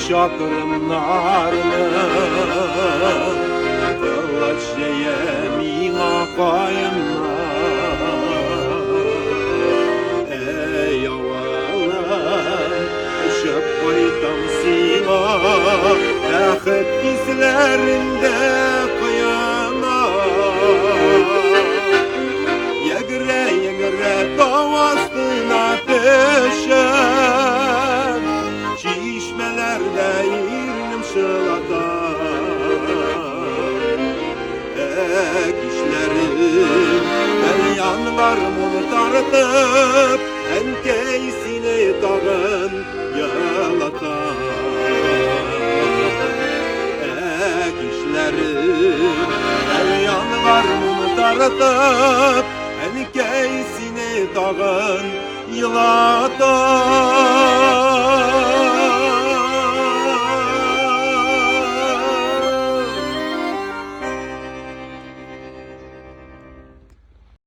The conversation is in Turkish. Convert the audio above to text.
Şakırımlarını kılıç yemin akayımla ey avalar ışıp baytam sila ehit izlerinde kıyana yegre yegre davastına düşen çişmelerde irnim şılatan ekişlerim el yanlarımı tartıp enkeysini dağın yalatan ekişlerim el yanlarımı tartıp enkeysini dağın yalatan